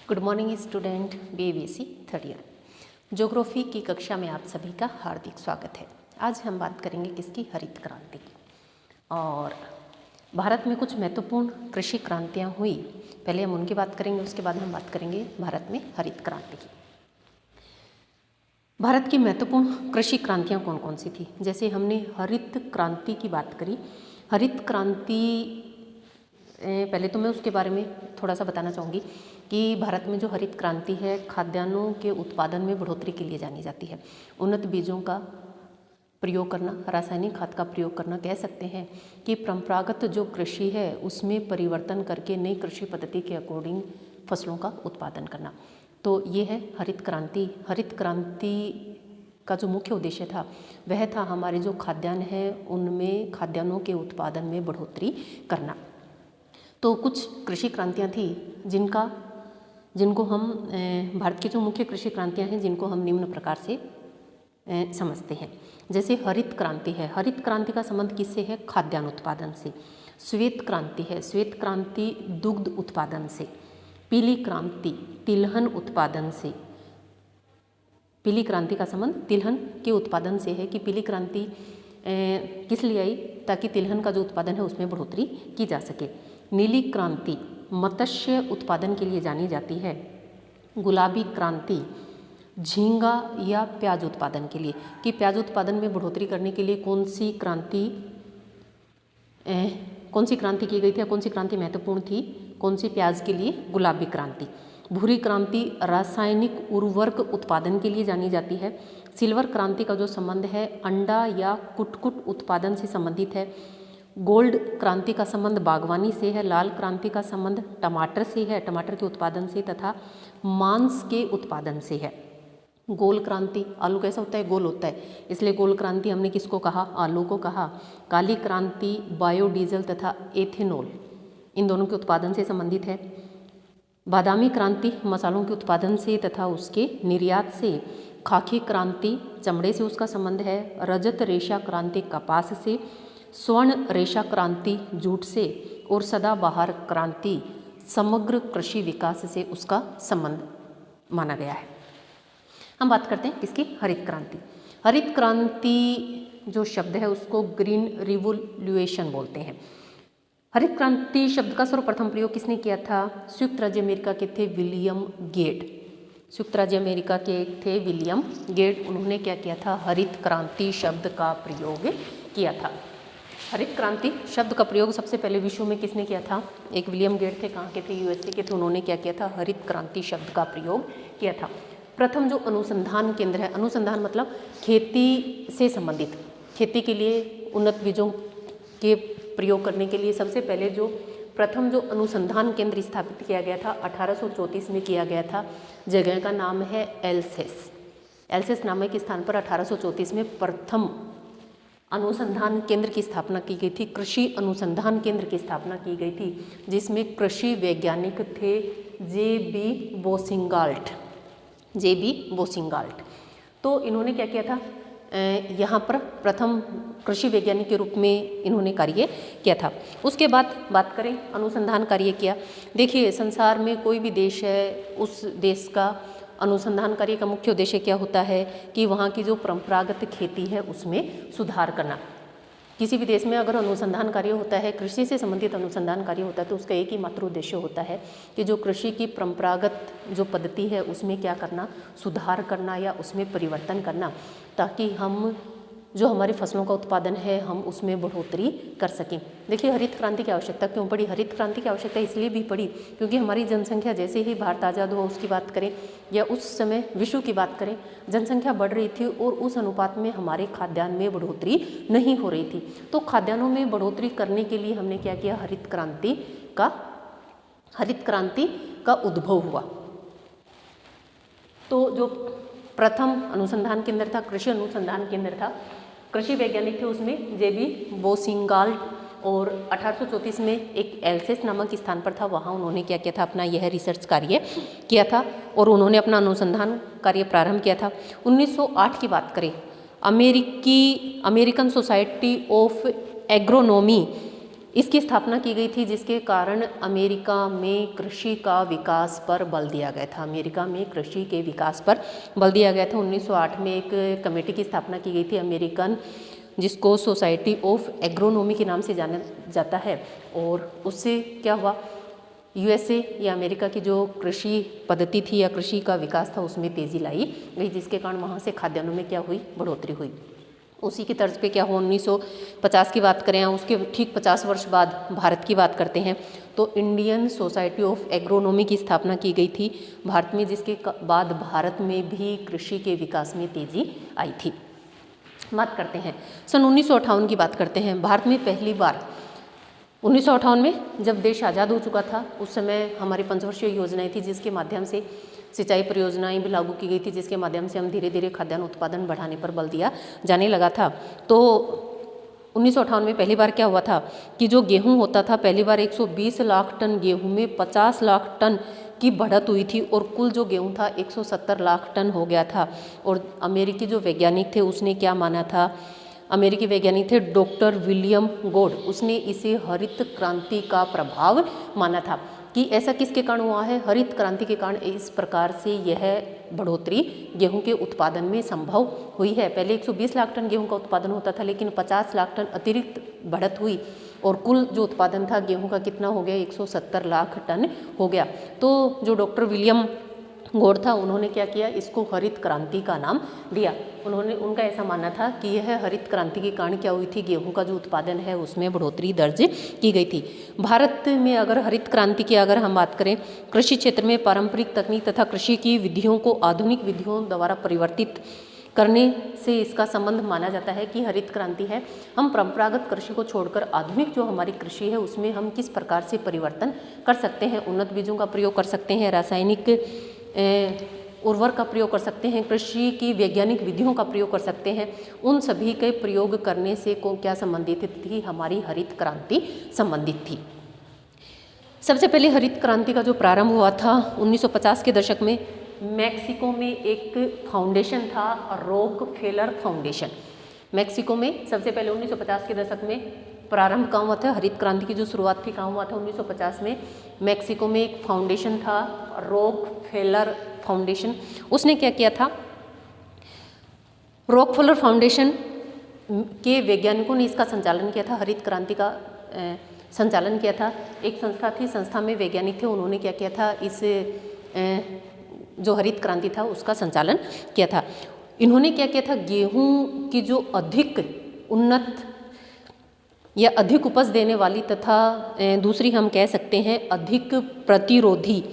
Good morning student, BABC third year geography की कक्षा में आप सभी का हार्दिक स्वागत है। आज हम बात करेंगे किसकी? हरित क्रांति की। और भारत में कुछ महत्वपूर्ण कृषि क्रांतियाँ हुई, पहले हम उनकी बात करेंगे, उसके बाद हम बात करेंगे भारत में हरित क्रांति की। भारत की महत्वपूर्ण कृषि क्रांतियाँ कौन कौन सी थी? जैसे हमने हरित क्रांति की बात करी। हरित क्रांति पहले तो मैं उसके बारे में थोड़ा सा बताना चाहूँगी कि भारत में जो हरित क्रांति है खाद्यान्नों के उत्पादन में बढ़ोतरी के लिए जानी जाती है। उन्नत बीजों का प्रयोग करना, रासायनिक खाद का प्रयोग करना, कह सकते हैं कि परंपरागत जो कृषि है उसमें परिवर्तन करके नई कृषि पद्धति के अकॉर्डिंग फसलों का उत्पादन करना। तो ये है हरित क्रांति। हरित क्रांति का जो मुख्य उद्देश्य था वह था हमारे जो खाद्यान्न है उनमें खाद्यान्नों के उत्पादन में बढ़ोतरी करना। तो कुछ कृषि क्रांतियाँ थी जिनको हम भारत की जो मुख्य कृषि क्रांतियाँ हैं जिनको हम निम्न प्रकार से समझते हैं। जैसे हरित क्रांति है, हरित क्रांति का संबंध किससे है? खाद्यान्न उत्पादन से। श्वेत क्रांति है, श्वेत क्रांति दुग्ध उत्पादन से। पीली क्रांति तिलहन उत्पादन से। पीली क्रांति का संबंध तिलहन के उत्पादन से है कि पीली क्रांति किस लिए आई? ताकि तिलहन का जो उत्पादन है उसमें बढ़ोतरी की जा सके। नीली क्रांति मत्स्य उत्पादन के लिए जानी जाती है। गुलाबी क्रांति झींगा या प्याज उत्पादन के लिए, कि प्याज उत्पादन में बढ़ोतरी करने के लिए कौन सी क्रांति की गई थी या कौन सी क्रांति महत्वपूर्ण थी? कौन सी? प्याज के लिए गुलाबी क्रांति। भूरी क्रांति रासायनिक उर्वरक उत्पादन के लिए जानी जाती है। सिल्वर क्रांति का जो संबंध है अंडा या कुटकुट उत्पादन से संबंधित है। गोल्ड क्रांति का संबंध बागवानी से है। लाल क्रांति का संबंध टमाटर से है, टमाटर के उत्पादन से तथा मांस के उत्पादन से है। गोल क्रांति, आलू कैसा होता है? गोल होता है, इसलिए गोल क्रांति हमने किसको कहा? आलू को कहा। काली क्रांति बायोडीजल तथा एथेनॉल इन दोनों के उत्पादन से संबंधित है। बादामी क्रांति मसालों के उत्पादन से तथा उसके निर्यात से। खाकी क्रांति चमड़े से उसका संबंध है। रजत रेशा क्रांति कपास से। स्वर्ण रेशा क्रांति जूट से। और सदाबहार क्रांति समग्र कृषि विकास से उसका संबंध माना गया है। हम बात करते हैं किसकी? हरित क्रांति। हरित क्रांति जो शब्द है उसको ग्रीन रिवोल्यूशन बोलते हैं। हरित क्रांति शब्द का सर्वप्रथम प्रयोग किसने किया था? संयुक्त राज्य अमेरिका के थे विलियम गेट। संयुक्त राज्य अमेरिका के थे विलियम गेट। उन्होंने क्या किया था? हरित क्रांति शब्द का प्रयोग किया था। हरित क्रांति शब्द का प्रयोग सबसे पहले विश्व में किसने किया था? एक विलियम गेट थे, कहाँ के थे? USA के थे। उन्होंने क्या किया था? हरित क्रांति शब्द का प्रयोग किया था। प्रथम जो अनुसंधान केंद्र है, अनुसंधान मतलब खेती से संबंधित, खेती के लिए उन्नत बीजों के प्रयोग करने के लिए सबसे पहले जो प्रथम जो अनुसंधान केंद्र स्थापित किया गया था 1834 में किया गया था। जगह का नाम है एल्सेस। एल्सेस नामक स्थान पर 1834 में प्रथम अनुसंधान केंद्र की स्थापना की गई थी। कृषि अनुसंधान केंद्र की स्थापना की गई थी जिसमें कृषि वैज्ञानिक थे J.B. बोसिंगाल्ट। तो इन्होंने क्या किया था? यहाँ पर प्रथम कृषि वैज्ञानिक के रूप में इन्होंने कार्य किया था। उसके बाद बात करें अनुसंधान कार्य किया। देखिए संसार में कोई भी देश है, उस देश का अनुसंधान कार्य का मुख्य उद्देश्य क्या होता है कि वहाँ की जो परंपरागत खेती है उसमें सुधार करना। किसी भी देश में अगर अनुसंधान कार्य होता है, कृषि से संबंधित अनुसंधान कार्य होता है, तो उसका एक ही मात्र उद्देश्य होता है कि जो कृषि की परंपरागत जो पद्धति है उसमें क्या करना? सुधार करना या उसमें परिवर्तन करना, ताकि हम जो हमारी फसलों का उत्पादन है हम उसमें बढ़ोतरी कर सकें। देखिए हरित क्रांति की आवश्यकता क्यों पड़ी? हरित क्रांति की आवश्यकता इसलिए भी पड़ी क्योंकि हमारी जनसंख्या जैसे ही भारत आज़ाद हुआ उसकी बात करें या उस समय विश्व की बात करें, जनसंख्या बढ़ रही थी और उस अनुपात में हमारे खाद्यान्न में बढ़ोतरी नहीं हो रही थी। तो खाद्यान्नों में बढ़ोतरी करने के लिए हमने क्या किया? हरित क्रांति का उद्भव हुआ। तो जो प्रथम अनुसंधान केंद्र था, कृषि अनुसंधान केंद्र था, कृषि वैज्ञानिक थे उसमें J.B. बोसिंगाल्ट। और 1834 में एक एल्सेस नामक स्थान पर था, वहाँ उन्होंने क्या किया था? अपना यह रिसर्च कार्य किया था और उन्होंने अपना अनुसंधान कार्य प्रारंभ किया था। 1908 की बात करें, अमेरिकन सोसाइटी ऑफ एग्रोनॉमी इसकी स्थापना की गई थी जिसके कारण अमेरिका में कृषि का विकास पर बल दिया गया था। अमेरिका में कृषि के विकास पर बल दिया गया था। 1908 में एक कमेटी की स्थापना की गई थी, अमेरिकन, जिसको सोसाइटी ऑफ एग्रोनॉमी के नाम से जाना जाता है। और उससे क्या हुआ, यूएसए या अमेरिका की जो कृषि पद्धति थी या कृषि का विकास था उसमें तेज़ी लाई गई, जिसके कारण वहाँ से खाद्यान्नों में क्या हुई, बढ़ोतरी हुई। उसी की तर्ज पे क्या हुआ, 1950 की बात करें, उसके ठीक 50 वर्ष बाद भारत की बात करते हैं तो इंडियन सोसाइटी ऑफ एग्रोनॉमी की स्थापना की गई थी भारत में, जिसके बाद भारत में भी कृषि के विकास में तेज़ी आई थी। बात करते हैं सन 1958 की बात करते हैं। भारत में पहली बार 1958 में जब देश आज़ाद हो चुका था, उस समय हमारी पंचवर्षीय योजनाएं थी जिसके माध्यम से सिंचाई परियोजनाएं भी लागू की गई थी, जिसके माध्यम से हम धीरे धीरे खाद्यान्न उत्पादन बढ़ाने पर बल दिया जाने लगा था। तो 1958 में पहली बार क्या हुआ था कि जो गेहूं होता था, पहली बार 120 लाख टन गेहूं में 50 लाख टन की बढ़त हुई थी और कुल जो गेहूं था 170 लाख टन हो गया था। और अमेरिकी जो वैज्ञानिक थे उसने क्या माना था, अमेरिकी वैज्ञानिक थे डॉक्टर विलियम गोड, उसने इसे हरित क्रांति का प्रभाव माना था कि ऐसा किसके कारण हुआ है, हरित क्रांति के कारण इस प्रकार से यह बढ़ोतरी गेहूं के उत्पादन में संभव हुई है। पहले 120 लाख टन गेहूं का उत्पादन होता था, लेकिन 50 लाख टन अतिरिक्त बढ़त हुई और कुल जो उत्पादन था गेहूं का कितना हो गया, 170 लाख टन हो गया। तो जो डॉक्टर विलियम गोड था, उन्होंने क्या किया, इसको हरित क्रांति का नाम दिया। उनका ऐसा मानना था कि यह हरित क्रांति के कारण क्या हुई थी, गेहूं का जो उत्पादन है उसमें बढ़ोतरी दर्ज की गई थी। भारत में अगर हरित क्रांति की अगर हम बात करें, कृषि क्षेत्र में पारंपरिक तकनीक तथा कृषि की विधियों को आधुनिक विधियों द्वारा परिवर्तित करने से इसका संबंध माना जाता है कि हरित क्रांति है, हम परंपरागत कृषि को छोड़कर आधुनिक जो हमारी कृषि है उसमें हम किस प्रकार से परिवर्तन कर सकते हैं। उन्नत बीजों का प्रयोग कर सकते हैं, रासायनिक उर्वरक का प्रयोग कर सकते हैं, कृषि की वैज्ञानिक विधियों का प्रयोग कर सकते हैं। उन सभी के प्रयोग करने से को क्या संबंधित थी, हमारी हरित क्रांति संबंधित थी। सबसे पहले हरित क्रांति का जो प्रारंभ हुआ था 1950 के दशक में, मैक्सिको में एक फाउंडेशन था, रॉकफेलर फाउंडेशन। मैक्सिको में सबसे पहले 1950 के दशक में प्रारंभ कहाँ हुआ था, हरित क्रांति की जो शुरुआत थी कहाँ हुआ था, 1950 में मैक्सिको में एक फाउंडेशन था, रॉकफेलर फाउंडेशन। उसने क्या किया था, रॉकफेलर फाउंडेशन के वैज्ञानिकों ने इसका संचालन किया था, हरित क्रांति का संचालन किया था। एक संस्था थी, संस्था में वैज्ञानिक थे, उन्होंने क्या किया था, इस जो हरित क्रांति था उसका संचालन किया था। इन्होंने क्या किया था, गेहूं की जो अधिक उन्नत या अधिक उपज देने वाली तथा दूसरी हम कह सकते हैं अधिक प्रतिरोधी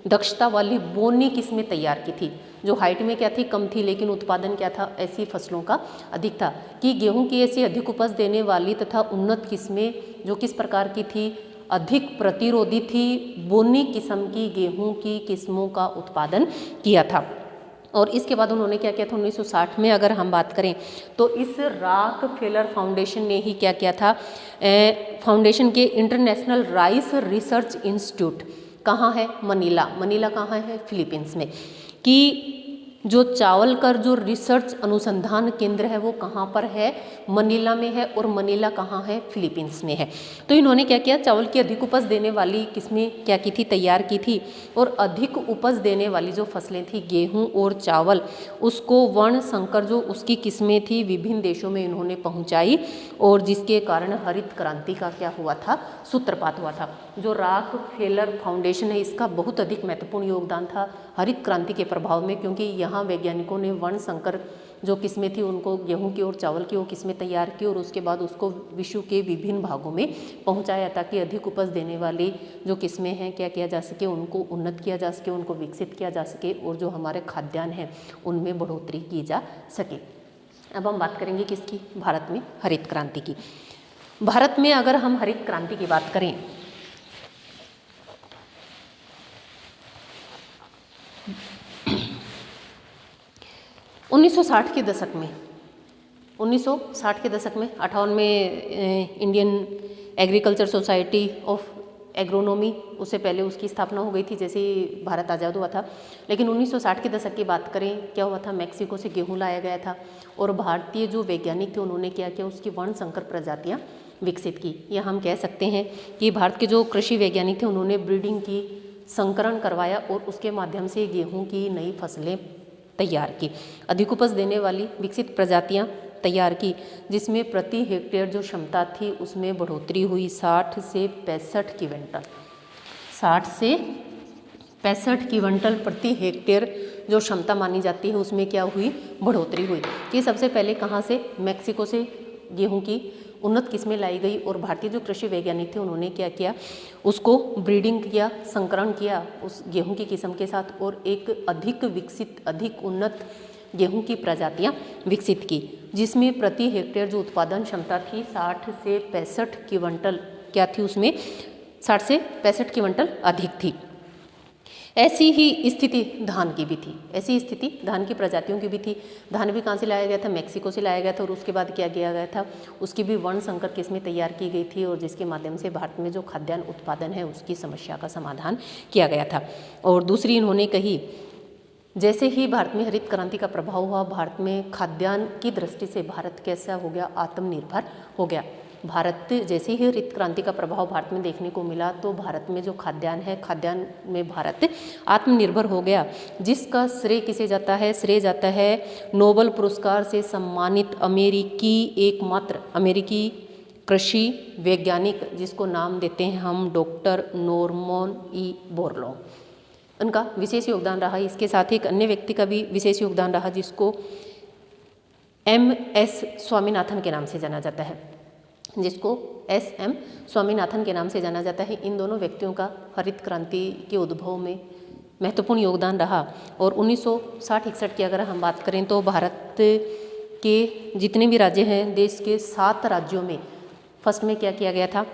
दक्षता वाली बोनी किस्में तैयार की थी, जो हाइट में क्या थी, कम थी, लेकिन उत्पादन क्या था, ऐसी फसलों का अधिक था। कि गेहूं की ऐसी अधिक उपज देने वाली तथा उन्नत किस्में जो किस प्रकार की थी, अधिक प्रतिरोधी थी, बोनी किस्म की गेहूं की किस्मों का उत्पादन किया था। और इसके बाद उन्होंने क्या किया था, 1960 में अगर हम बात करें तो इस रॉकफेलर फाउंडेशन ने ही क्या किया था, फाउंडेशन के इंटरनेशनल राइस रिसर्च इंस्टीट्यूट कहाँ है, मनीला। मनीला कहाँ है, फिलीपींस में। कि जो चावल का जो रिसर्च अनुसंधान केंद्र है वो कहाँ पर है, मनीला में है। और मनीला कहाँ है, फिलीपींस में है। तो इन्होंने क्या किया, चावल की अधिक उपज देने वाली किस्में क्या की थी, तैयार की थी। और अधिक उपज देने वाली जो फसलें थी, गेहूं और चावल, उसको वर्ण संकर जो उसकी किस्में थी विभिन्न देशों में इन्होंने पहुंचाई। और जिसके कारण हरित क्रांति का क्या हुआ था, सूत्रपात हुआ था। जो रॉकफेलर फाउंडेशन है, इसका बहुत अधिक महत्वपूर्ण योगदान था हरित क्रांति के प्रभाव में, क्योंकि यहाँ वैज्ञानिकों ने वर्ण संकर जो किस्में थी उनको, गेहूं की और चावल की वो किस्में तैयार की और उसके बाद उसको विश्व के विभिन्न भागों में पहुंचाया, ताकि अधिक उपज देने वाली जो किस्में हैं क्या किया जा सके, उनको उन्नत किया जा सके, उनको विकसित किया जा सके और जो हमारे खाद्यान्न हैं उनमें बढ़ोतरी की जा सके। अब हम बात करेंगे किसकी, भारत में हरित क्रांति की। भारत में अगर हम हरित क्रांति की बात करें, उन्नीस के दशक में 1960 के दशक में 58 में Indian agriculture society of agronomy, उससे पहले उसकी स्थापना हो गई थी जैसे ही भारत आज़ाद हुआ था। लेकिन 1960 के दशक की बात करें, क्या हुआ था, मैक्सिको से गेहूं लाया गया था और भारतीय जो वैज्ञानिक थे उन्होंने क्या किया, उसकी वर्ण संकर प्रजातियां विकसित की। या हम कह सकते हैं कि भारत के जो कृषि वैज्ञानिक थे उन्होंने ब्रीडिंग की, संकरण करवाया और उसके माध्यम से गेहूं की नई फसलें तैयार की, अधिक उपज देने वाली विकसित प्रजातियां तैयार की, जिसमें प्रति हेक्टेयर जो क्षमता थी उसमें बढ़ोतरी हुई 60 से 65 क्विंटल, 60 से 65 क्विंटल प्रति हेक्टेयर जो क्षमता मानी जाती है उसमें क्या हुई, बढ़ोतरी हुई। कि सबसे पहले कहाँ से, मैक्सिको से गेहूं की उन्नत किस्में लाई गई और भारतीय जो कृषि वैज्ञानिक थे उन्होंने क्या किया, उसको ब्रीडिंग किया, संकरण किया उस गेहूं की किस्म के साथ और एक अधिक विकसित, अधिक उन्नत गेहूं की प्रजातियां विकसित की, जिसमें प्रति हेक्टेयर जो उत्पादन क्षमता थी 60 से 65 क्विंटल क्या थी, उसमें 60 से 65 क्विंटल अधिक थी। ऐसी ही स्थिति धान की भी थी, ऐसी स्थिति धान की प्रजातियों की भी थी। धान भी कहाँ से लाया गया था, मैक्सिको से लाया गया था और उसके बाद क्या किया गया था, उसकी भी वर्ण संकर किस्में तैयार की गई थी और जिसके माध्यम से भारत में जो खाद्यान्न उत्पादन है उसकी समस्या का समाधान किया गया था। और दूसरी इन्होंने कही, जैसे ही भारत में हरित क्रांति का प्रभाव हुआ, भारत में खाद्यान्न की दृष्टि से भारत कैसा हो गया, आत्मनिर्भर हो गया। भारत जैसे ही हरित क्रांति का प्रभाव भारत में देखने को मिला तो भारत में जो खाद्यान्न है, खाद्यान्न में भारत आत्मनिर्भर हो गया, जिसका श्रेय किसे जाता है, श्रेय जाता है नोबेल पुरस्कार से सम्मानित एकमात्र अमेरिकी कृषि वैज्ञानिक, जिसको नाम देते हैं हम डॉक्टर नॉर्मन ई बोरलॉग, उनका विशेष योगदान रहा। इसके साथ ही एक अन्य व्यक्ति का भी विशेष योगदान रहा जिसको MS स्वामीनाथन के नाम से जाना जाता है, जिसको SM स्वामीनाथन के नाम से जाना जाता है। इन दोनों व्यक्तियों का हरित क्रांति के उद्भव में महत्वपूर्ण योगदान रहा। और 1960-61 की अगर हम बात करें तो भारत के जितने भी राज्य हैं, देश के 7 राज्यों में फर्स्ट में क्या किया गया था,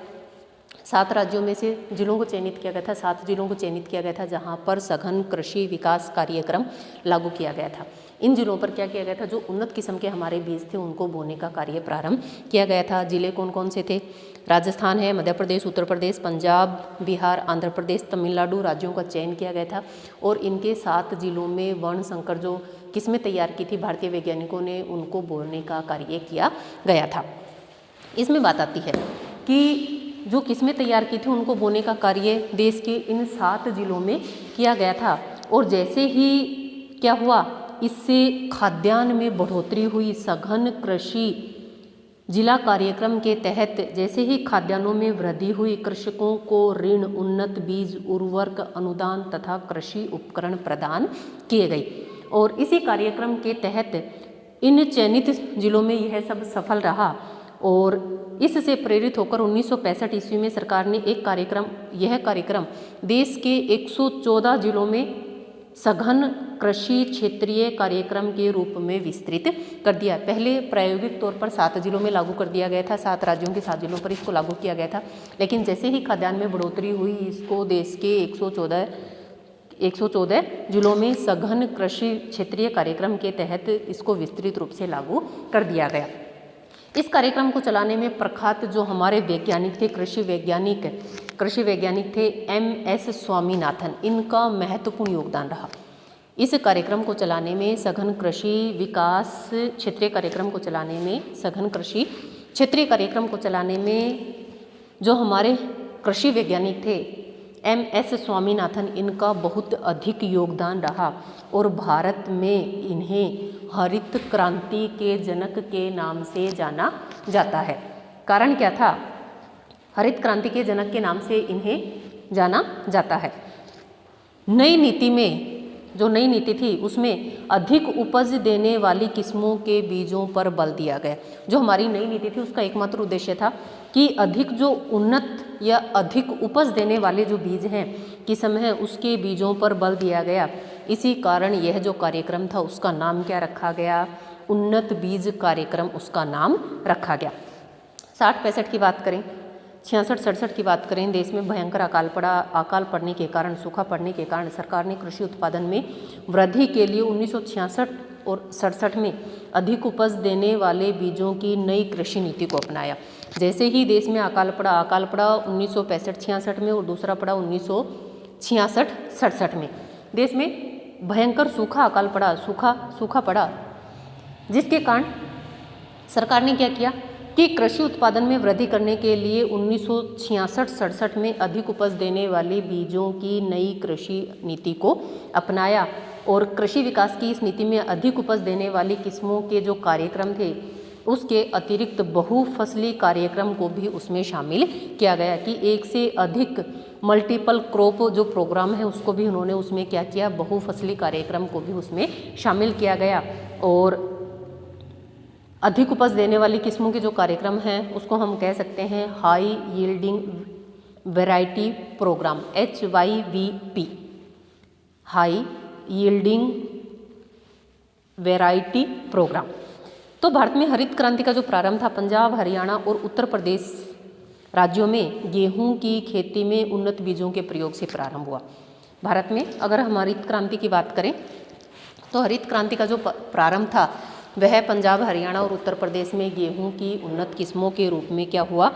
7 राज्यों में से जिलों को चयनित किया गया था, 7 जिलों को चयनित किया गया था जहां पर सघन कृषि विकास कार्यक्रम लागू किया गया था। इन जिलों पर क्या किया गया था, जो उन्नत किस्म के हमारे बीज थे उनको बोने का कार्य प्रारंभ किया गया था। जिले कौन कौन से थे, राजस्थान है, मध्य प्रदेश, उत्तर प्रदेश, पंजाब, बिहार, आंध्र प्रदेश, तमिलनाडु राज्यों का चयन किया गया था। और इनके 7 जिलों में वर्ण संकर जो किस्में तैयार की थी भारतीय वैज्ञानिकों ने, उनको बोने का कार्य किया गया था। इसमें बात आती है कि जो किस्में तैयार की थी उनको बोने का कार्य देश के इन 7 जिलों में किया गया था। और जैसे ही क्या हुआ, इससे खाद्यान्न में बढ़ोतरी हुई। सघन कृषि जिला कार्यक्रम के तहत जैसे ही खाद्यान्नों में वृद्धि हुई, कृषकों को ऋण, उन्नत बीज, उर्वरक, अनुदान तथा कृषि उपकरण प्रदान किए गए। और इसी कार्यक्रम के तहत इन चयनित जिलों में यह सब सफल रहा। और इससे प्रेरित होकर 1965 ईस्वी में सरकार ने यह कार्यक्रम देश के 114 जिलों में सघन कृषि क्षेत्रीय कार्यक्रम के रूप में विस्तृत कर दिया। पहले प्रायोगिक तौर पर 7 जिलों में लागू कर दिया गया था, 7 राज्यों के 7 जिलों पर इसको लागू किया गया था। लेकिन जैसे ही खाद्यान्न में बढ़ोतरी हुई, इसको देश के 114 जिलों में सघन कृषि क्षेत्रीय कार्यक्रम के तहत इसको विस्तृत रूप से लागू कर दिया गया। इस कार्यक्रम को चलाने में प्रख्यात जो हमारे वैज्ञानिक थे, कृषि वैज्ञानिक थे MS स्वामीनाथन, इनका महत्वपूर्ण योगदान रहा। इस कार्यक्रम को चलाने में, सघन कृषि विकास क्षेत्रीय कार्यक्रम को चलाने में, सघन कृषि क्षेत्रीय कार्यक्रम को चलाने में जो हमारे कृषि वैज्ञानिक थे MS स्वामीनाथन, इनका बहुत अधिक योगदान रहा। और भारत में इन्हें हरित क्रांति के जनक के नाम से जाना जाता है। कारण क्या था, हरित क्रांति के जनक के नाम से इन्हें जाना जाता है। जो नई नीति थी उसमें अधिक उपज देने वाली किस्मों के बीजों पर बल दिया गया। जो हमारी नई नीति थी उसका एकमात्र उद्देश्य था कि अधिक जो उन्नत या अधिक उपज देने वाले जो बीज हैं, किस्म है, उसके बीजों पर बल दिया गया। इसी कारण यह जो कार्यक्रम था उसका नाम क्या रखा गया, उन्नत बीज कार्यक्रम उसका नाम रखा गया। 60-65 की बात करें, 66-67 की बात करें, देश में भयंकर अकाल पड़ने के कारण, सूखा पड़ने के कारण सरकार ने कृषि उत्पादन में वृद्धि के लिए 1966 और 67 में अधिक उपज देने वाले बीजों की नई कृषि नीति को अपनाया। जैसे ही देश में अकाल पड़ा 1965-66 में और दूसरा पड़ा 1966-67 में। देश में भयंकर अकाल पड़ा, सूखा पड़ा, जिसके कारण सरकार ने क्या किया, कि कृषि उत्पादन में वृद्धि करने के लिए 1966-67 में अधिक उपज देने वाले बीजों की नई कृषि नीति को अपनाया और कृषि विकास की इस नीति में अधिक उपज देने वाली किस्मों के जो कार्यक्रम थे उसके अतिरिक्त बहुफसली कार्यक्रम को भी उसमें शामिल किया गया कि एक से अधिक मल्टीपल क्रॉप जो प्रोग्राम है उसको भी उन्होंने उसमें क्या किया, बहुफसली कार्यक्रम को भी उसमें शामिल किया गया। और अधिक उपज देने वाली किस्मों के जो कार्यक्रम हैं उसको हम कह सकते हैं high yielding variety program, HYVP, high yielding variety program. तो भारत में हरित क्रांति का जो प्रारंभ था पंजाब, हरियाणा और उत्तर प्रदेश राज्यों में गेहूं की खेती में उन्नत बीजों के प्रयोग से प्रारंभ हुआ। भारत में अगर हम हरित क्रांति की बात करें तो हरित क्रांति का जो प्रारंभ था वह पंजाब, हरियाणा और उत्तर प्रदेश में गेहूं की उन्नत किस्मों के रूप में क्या हुआ,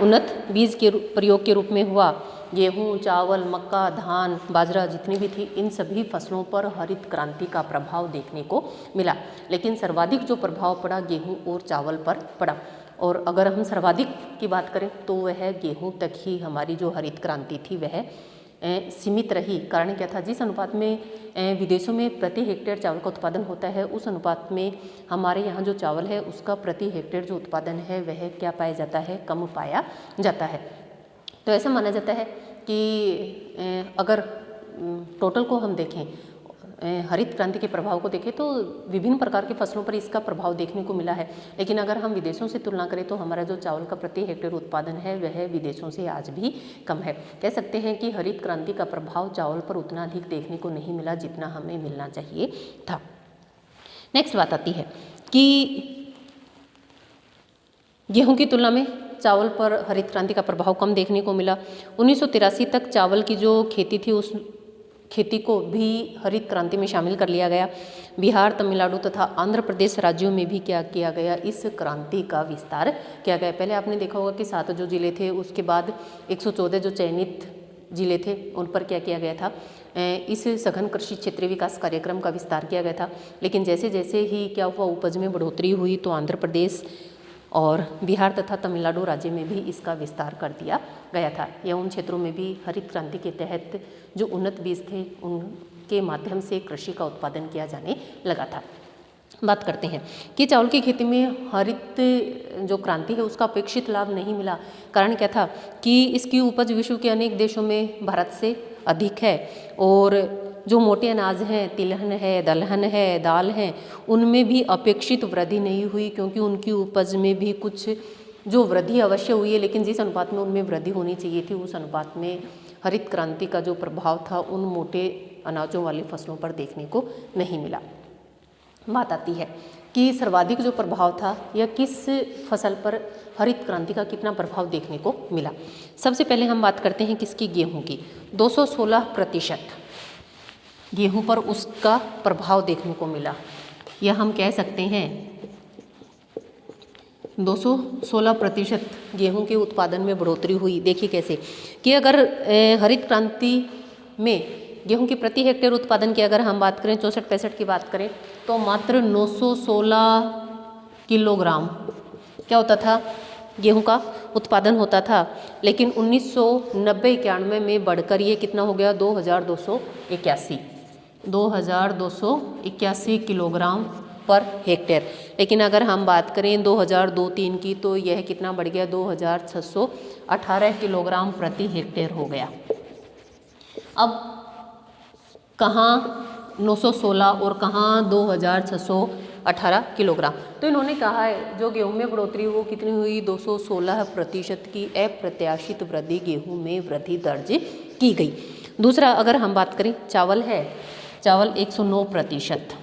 उन्नत बीज के प्रयोग के रूप में हुआ। गेहूं, चावल, मक्का, धान, बाजरा जितनी भी थी इन सभी फसलों पर हरित क्रांति का प्रभाव देखने को मिला, लेकिन सर्वाधिक जो प्रभाव पड़ा गेहूं और चावल पर पड़ा। और अगर हम सर्वाधिक की बात करें तो वह गेहूं तक ही हमारी जो हरित क्रांति थी वह सीमित रही। कारण क्या था, जिस अनुपात में विदेशों में प्रति हेक्टेयर चावल का उत्पादन होता है उस अनुपात में हमारे यहाँ जो चावल है उसका प्रति हेक्टेयर जो उत्पादन है वह क्या पाया जाता है, कम पाया जाता है। तो ऐसा माना जाता है कि अगर टोटल को हम देखें, हरित क्रांति के प्रभाव को देखें तो विभिन्न प्रकार की फसलों पर इसका प्रभाव देखने को मिला है, लेकिन अगर हम विदेशों से तुलना करें तो हमारा जो चावल का प्रति हेक्टेयर उत्पादन है वह विदेशों से आज भी कम है। कह सकते हैं कि हरित क्रांति का प्रभाव चावल पर उतना अधिक देखने को नहीं मिला जितना हमें मिलना चाहिए था। नेक्स्ट बात आती है कि गेहूं की तुलना में चावल पर हरित क्रांति का प्रभाव कम देखने को मिला। 1983 तक चावल की जो खेती थी उस खेती को भी हरित क्रांति में शामिल कर लिया गया। बिहार, तमिलनाडु तथा आंध्र प्रदेश राज्यों में भी क्या किया गया, इस क्रांति का विस्तार किया गया। पहले आपने देखा होगा कि 7 जो जिले थे उसके बाद 114 जो चयनित जिले थे उन पर क्या किया गया था, इस सघन कृषि क्षेत्रीय विकास कार्यक्रम का विस्तार किया गया था। लेकिन जैसे जैसे ही क्या हुआ, उपज में बढ़ोतरी हुई तो आंध्र प्रदेश और बिहार तथा तमिलनाडु राज्य में भी इसका विस्तार कर दिया गया था। या उन क्षेत्रों में भी हरित क्रांति के तहत जो उन्नत बीज थे उनके माध्यम से कृषि का उत्पादन किया जाने लगा था। बात करते हैं कि चावल की खेती में हरित जो क्रांति है उसका अपेक्षित लाभ नहीं मिला। कारण क्या था कि इसकी उपज विश्व के अनेक देशों में भारत से अधिक है और जो मोटे अनाज हैं, तिलहन है, दलहन है, दाल हैं, उनमें भी अपेक्षित वृद्धि नहीं हुई, क्योंकि उनकी उपज में भी कुछ जो वृद्धि अवश्य हुई है, लेकिन जिस अनुपात में उनमें वृद्धि होनी चाहिए थी उस अनुपात में हरित क्रांति का जो प्रभाव था उन मोटे अनाजों वाली फसलों पर देखने को नहीं मिला। बात आती है कि सर्वाधिक जो प्रभाव था यह किस फसल पर हरित क्रांति का कितना प्रभाव देखने को मिला। सबसे पहले हम बात करते हैं किसकी, गेहूं की। 216% गेहूं पर उसका प्रभाव देखने को मिला। यह हम कह सकते हैं 216% गेहूं के उत्पादन में बढ़ोतरी हुई। देखिए कैसे कि अगर हरित क्रांति में गेहूं की प्रति हेक्टेयर उत्पादन की अगर हम बात करें 64-65 की बात करें तो मात्र 916 किलोग्राम क्या होता था, गेहूं का उत्पादन होता था। लेकिन 1990-91 में बढ़कर ये कितना हो गया, 2281 किलोग्राम पर हेक्टेयर। लेकिन अगर हम बात करें 2002-03 की तो यह कितना बढ़ गया, 2618 किलोग्राम प्रति हेक्टेयर हो गया। अब कहाँ 916 और कहाँ 2618 किलोग्राम। तो इन्होंने कहा है जो गेहूं में बढ़ोतरी वो कितनी हुई, 216% की अप्रत्याशित वृद्धि गेहूं में वृद्धि दर्ज की गई। दूसरा अगर हम बात करें चावल है, चावल 109%,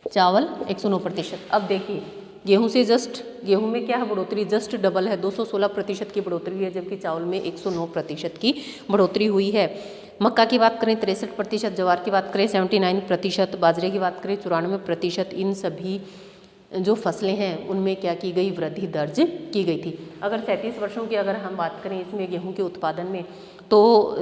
चावल 109%। अब देखिए गेहूं से जस्ट, गेहूं में क्या है बढ़ोतरी, जस्ट डबल है, 216% की बढ़ोतरी है, जबकि चावल में 109% की बढ़ोतरी हुई है। मक्का की बात करें 63%, ज्वार की बात करें 79%, बाजरे की बात करें 94%। इन सभी जो फसलें हैं उनमें क्या की गई, वृद्धि दर्ज की गई थी। अगर 37 वर्षों की अगर हम बात करें इसमें गेहूं के उत्पादन में तो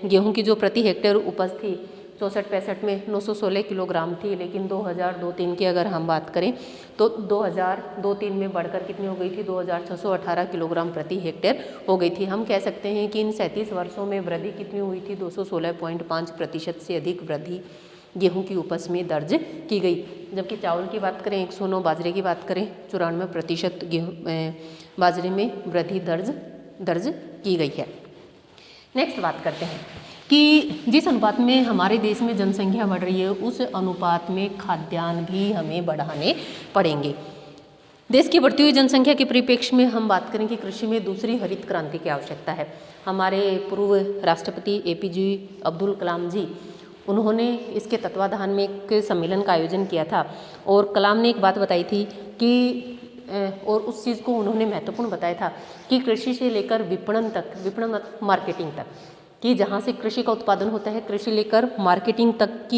गेहूं की जो प्रति हेक्टेयर उपज थी 64-65 में 916 किलोग्राम थी, लेकिन 2002-03 की अगर हम बात करें तो 2002-03 में बढ़कर कितनी हो गई थी, 2618 किलोग्राम प्रति हेक्टेयर हो गई थी। हम कह सकते हैं कि इन 37 वर्षों में वृद्धि कितनी हुई थी, 216.5% से अधिक वृद्धि गेहूं की उपज में दर्ज की गई। जबकि चावल की बात करें 109, बाजरे की बात करें 94% गेहूँ बाजरे में वृद्धि दर्ज की गई है। नेक्स्ट बात करते हैं कि जिस अनुपात में हमारे देश में जनसंख्या बढ़ रही है उस अनुपात में खाद्यान्न भी हमें बढ़ाने पड़ेंगे। देश की बढ़ती हुई जनसंख्या के परिप्रेक्ष्य में हम बात करें कि कृषि में दूसरी हरित क्रांति की आवश्यकता है। हमारे पूर्व राष्ट्रपति APJ अब्दुल कलाम जी, उन्होंने इसके तत्वाधान में एक सम्मेलन का आयोजन किया था और कलाम ने एक बात बताई थी कि और उस चीज़ को उन्होंने महत्वपूर्ण बताया था कि कृषि से लेकर विपणन मार्केटिंग तक, कि जहाँ से कृषि का उत्पादन होता है कृषि लेकर मार्केटिंग तक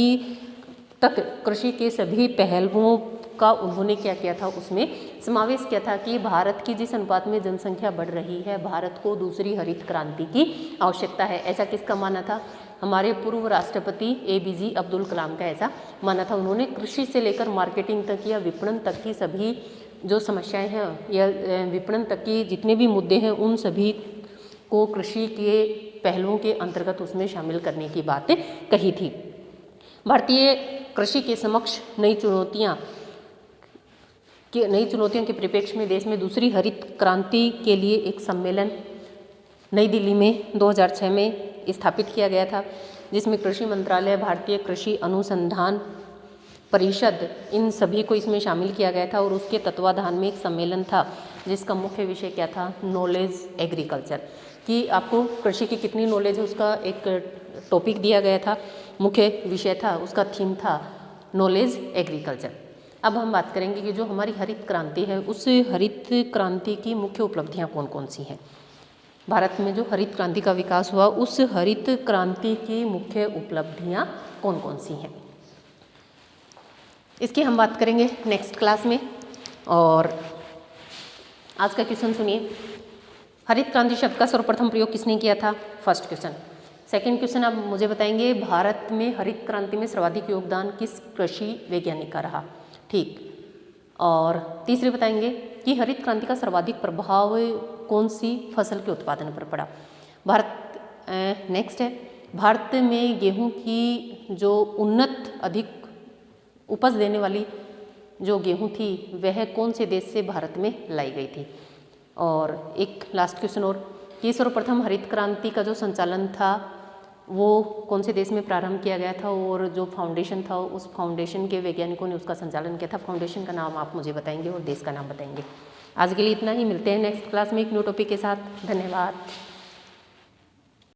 कृषि के सभी पहलुओं का उन्होंने क्या किया था, उसमें समावेश किया था कि भारत की जिस अनुपात में जनसंख्या बढ़ रही है भारत को दूसरी हरित क्रांति की आवश्यकता है। ऐसा किसका मानना था, हमारे पूर्व राष्ट्रपति APJ अब्दुल कलाम का ऐसा मानना था। उन्होंने कृषि से लेकर मार्केटिंग तक या विपणन तक की सभी जो समस्याएं हैं या विपणन तक के जितने भी मुद्दे हैं उन सभी को कृषि के पहलुओं के अंतर्गत उसमें शामिल करने की बात कही थी। भारतीय कृषि के समक्ष नई चुनौतियों के परिप्रेक्ष्य में देश में दूसरी हरित क्रांति के लिए एक सम्मेलन नई दिल्ली में 2006 में स्थापित किया गया था, जिसमें कृषि मंत्रालय, भारतीय कृषि अनुसंधान परिषद, इन सभी को इसमें शामिल किया गया था और उसके तत्वाधान में एक सम्मेलन था जिसका मुख्य विषय क्या था, नॉलेज एग्रीकल्चर, कि आपको कृषि की कितनी नॉलेज है उसका एक टॉपिक दिया गया था, मुख्य विषय था, उसका थीम था नॉलेज एग्रीकल्चर। अब हम बात करेंगे कि जो हमारी हरित क्रांति है उस हरित क्रांति की मुख्य उपलब्धियां कौन कौन सी हैं। भारत में जो हरित क्रांति का विकास हुआ उस हरित क्रांति की मुख्य उपलब्धियां कौन कौन सी हैं, इसकी हम बात करेंगे नेक्स्ट क्लास में। और आज का क्वेश्चन सुनिए, हरित क्रांति शब्द का सर्वप्रथम प्रयोग किसने किया था, फर्स्ट क्वेश्चन। सेकंड क्वेश्चन आप मुझे बताएंगे, भारत में हरित क्रांति में सर्वाधिक योगदान किस कृषि वैज्ञानिक का रहा, ठीक। और तीसरे बताएंगे कि हरित क्रांति का सर्वाधिक प्रभाव कौन सी फसल के उत्पादन पर पड़ा। नेक्स्ट है, भारत में गेहूं की जो उन्नत अधिक उपज देने वाली जो गेहूं थी वह कौन से देश से भारत में लाई गई थी। और एक लास्ट क्वेश्चन और, कि सर्वप्रथम हरित क्रांति का जो संचालन था वो कौन से देश में प्रारंभ किया गया था और जो फाउंडेशन था उस फाउंडेशन के वैज्ञानिकों ने उसका संचालन किया था। फाउंडेशन का नाम आप मुझे बताएंगे और देश का नाम बताएंगे। आज के लिए इतना ही, मिलते हैं नेक्स्ट क्लास में एक न्यू टॉपिक के साथ। धन्यवाद।